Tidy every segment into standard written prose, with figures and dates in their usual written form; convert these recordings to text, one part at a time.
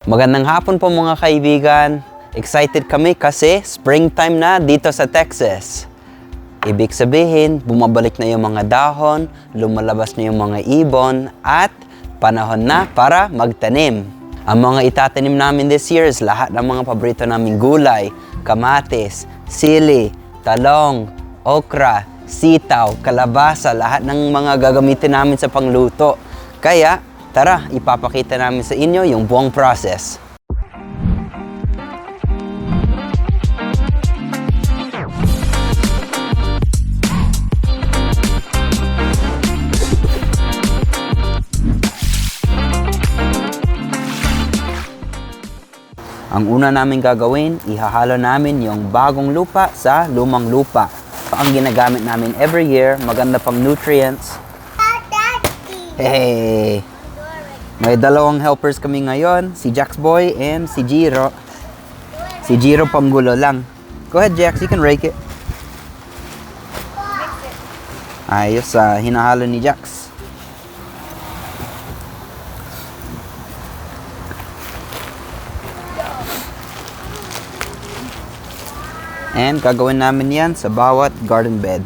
Magandang hapon po mga kaibigan. Excited kami kasi springtime na dito sa Texas. Ibig sabihin, bumabalik na yung mga dahon, lumalabas na yung mga ibon, at panahon na para magtanim. Ang mga itatanim namin this year is lahat ng mga paborito naming gulay, kamatis, sili, talong, okra, sitaw, kalabasa, lahat ng mga gagamitin namin sa pangluto. Kaya, tara, ipapakita namin sa inyo yung buong process. Ang una namin gagawin, ihahalo namin yung bagong lupa sa lumang lupa. Ang ginagamit namin every year, maganda pang nutrients. Hey! May dalawang helpers kami ngayon, si Jax Boy and si Jiro. Si Jiro panggulo lang. Go ahead, Jax, you can rake it. Ayos, hinahalo ni Jax. And gagawin namin yan sa bawat garden bed.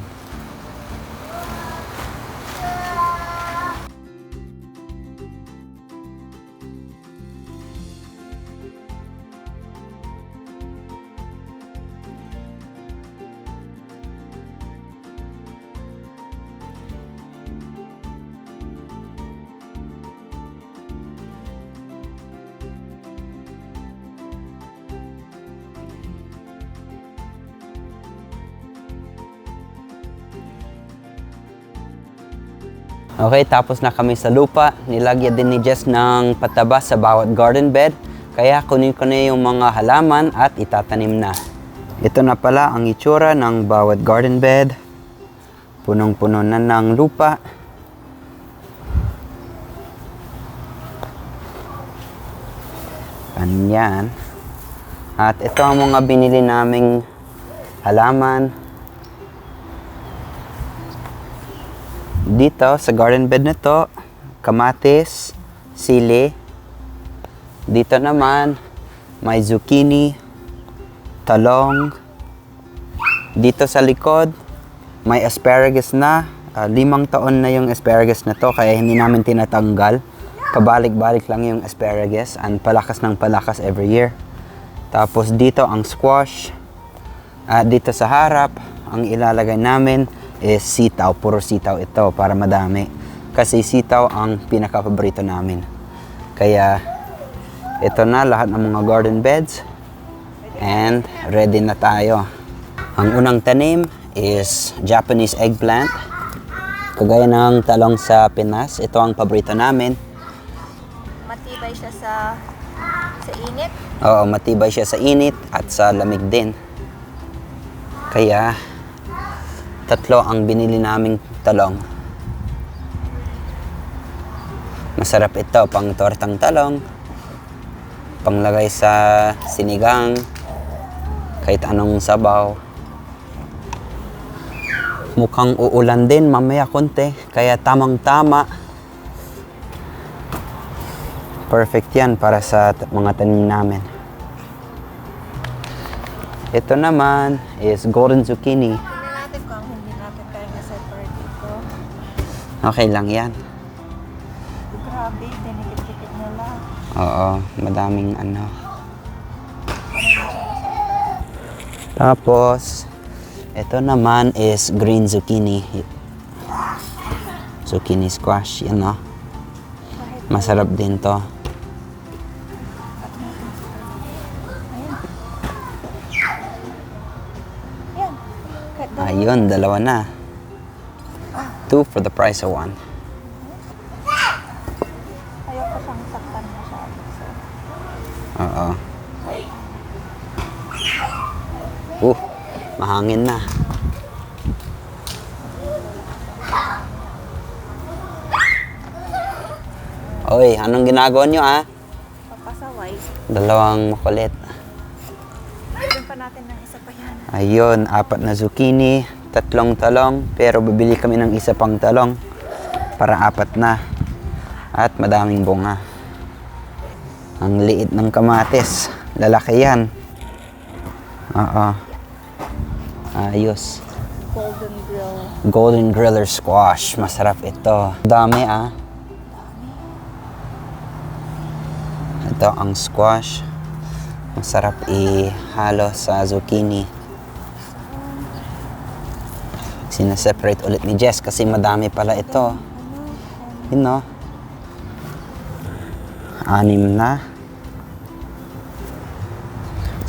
Okay, tapos na kami sa lupa. Nilagyan din ni Jess ng pataba sa bawat garden bed. Kaya kunin ko na yung mga halaman at itatanim na. Ito na pala ang itsura ng bawat garden bed. Punong-puno na ng lupa. Ganyan. At ito ang mga binili naming halaman. Dito sa garden bed na to, kamatis, sili. Dito naman, may zucchini, talong. Dito sa likod, may asparagus na. 5 taon na yung asparagus na to, kaya hindi namin tinatanggal. Pabalik-balik lang yung asparagus, and palakas ng palakas every year. Tapos dito ang squash. At dito sa harap, ang ilalagay namin is sitaw. Puro sitaw ito para madami. Kasi sitaw ang pinaka-paborito namin. Kaya ito na lahat ng mga garden beds. And ready na tayo. Ang unang tanim is Japanese eggplant. Kagaya ng talong sa Pinas. Ito ang paborito namin. Matibay siya sa init. Oo, matibay siya sa init at sa lamig din. Kaya 3 ang binili naming talong. Masarap ito pang tortang talong, panglagay sa sinigang, kahit anong sabaw. Mukhang uulan din mamaya konti, kaya tamang-tama. Perfect yan para sa mga tanim namin. Ito naman is golden zucchini. Okay lang yan. Grabe, dinikit-dikit nila. Oo, madaming ano. Tapos, ito naman is green zucchini. Zucchini squash, yan o. Masarap din to. Ayun, 2 na. 2 for the price of 1. Ayoko siyang saktan masyado. So. Oo. Mahangin na. Oy, anong ginagawa nyo Papasaway. 2 makulit. Bigyan pa natin ng isa pa yan. Ayun, 4 na zucchini, 3 talong, pero bibili kami ng isa pang talong para 4 na. At madaming bunga. Ang liit ng kamatis. Lalaki yan. Oo. Ayos. Golden grill. Golden griller squash. Masarap ito. Dami Ito ang squash. Masarap ihalo sa zucchini. Sinaseparate ulit ni Jess kasi madami pala ito. Yun no? 6 na.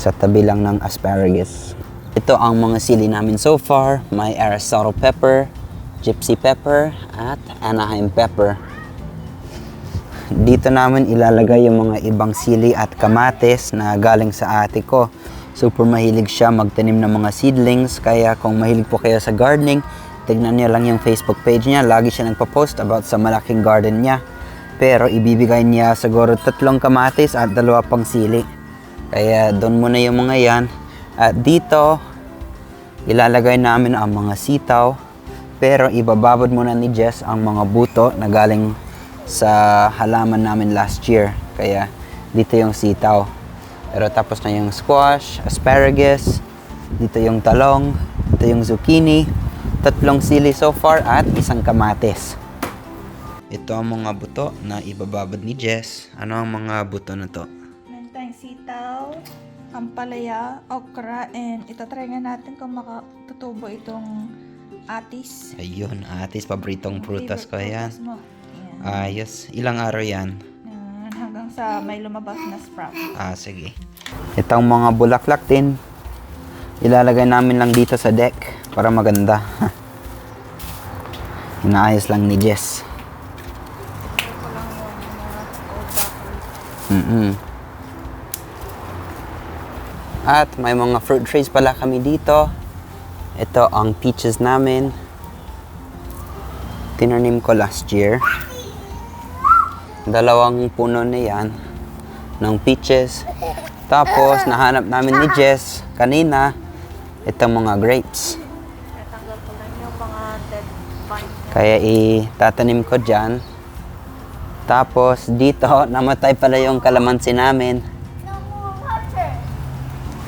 Sa tabi lang ng asparagus. Ito ang mga sili namin so far. May Aristotle pepper, gypsy pepper, at Anaheim pepper. Dito namin ilalagay yung mga ibang sili at kamatis na galing sa ate ko. Super mahilig siya magtanim ng mga seedlings. Kaya kung mahilig po kayo sa gardening, tignan niyo lang yung Facebook page niya. Lagi siya nagpo-post about sa malaking garden niya. Pero ibibigay niya siguro 3 kamatis at 2 pang sili. Kaya doon muna yung mga yan. At dito, ilalagay namin ang mga sitaw. Pero ibababad muna ni Jess ang mga buto na galing sa halaman namin last year. Kaya dito yung sitaw. Pero tapos na yung squash, asparagus, dito yung talong, dito yung zucchini, 3 sili so far at 1 kamatis. Ito ang mga buto na ibababad ni Jess. Ano ang mga buto na to? Meron tayong sitaw, ampalaya, okra, and itatry nga natin kung makatutubo itong atis. Ayun, atis, paboritong prutas ko Favorite yan. prutas mo. Yan. Ayos, ilang araw yan? Hanggang sa may lumabas na sprout. Sige. Itong mga bulaklak din, ilalagay namin lang dito sa deck para maganda. Inaayos lang ni Jess. Ito lang yung mga old broccoli. At may mga fruit trees pala kami dito. Ito ang peaches namin. Tinanim ko last year. 2 puno na yan ng peaches. Tapos nahanap namin ni Jess kanina itong mga grapes. Natanggal ko lang yung mga dead vine niya. Kaya itatanim ko dyan. Tapos dito namatay pala yung kalamansi namin.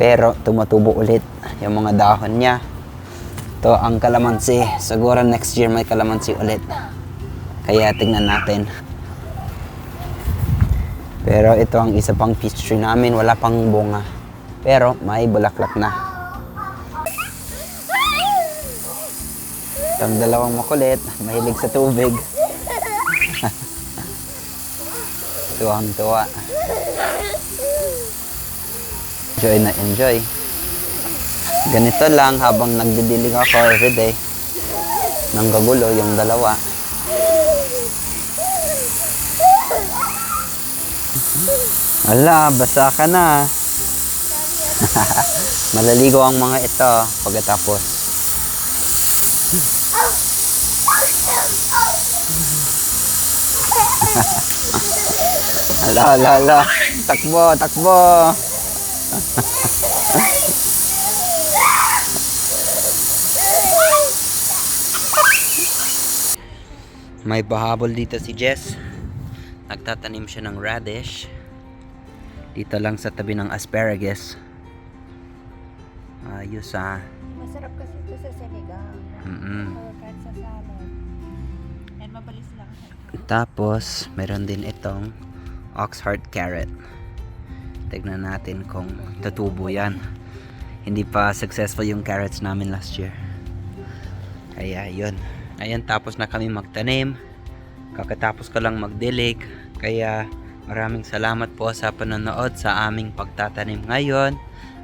Pero tumutubo ulit yung mga dahon niya. Ito ang kalamansi. Siguro next year may kalamansi ulit. Kaya tingnan natin. Pero ito ang isa pang peach tree namin. Wala pang bunga. Pero may bulaklak na. Itong 2 makulit. Mahilig sa tubig. Tuwang-tuwa. Enjoy na enjoy. Ganito lang habang nagdidilig ako everyday. Nang kagulo yung 2. Ala, basa ka na. Malaligo ang mga ito pagkatapos. Ala. Takbo. May pahabol dito si Jess. Nagtatanim siya ng radish. Dito lang sa tabi ng asparagus. Ayos Masarap kasi ito sa sinigang. Or kahit sa salad. And mabilis lang. Tapos, meron din itong oxheart carrot. Tignan natin kung tutubo yan. Hindi pa successful yung carrots namin last year. Kaya yun. Ayan, tapos na kami magtanim. Kakatapos ko lang magdilig. Kaya maraming salamat po sa panonood sa aming pagtatanim ngayon.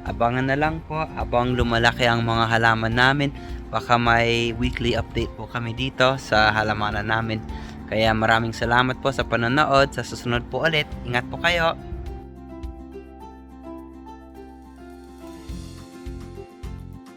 Abangan na lang po habang lumalaki ang mga halaman namin. Baka may weekly update po kami dito sa halamanan namin. Kaya maraming salamat po sa panonood. Sa susunod po ulit. Ingat po kayo.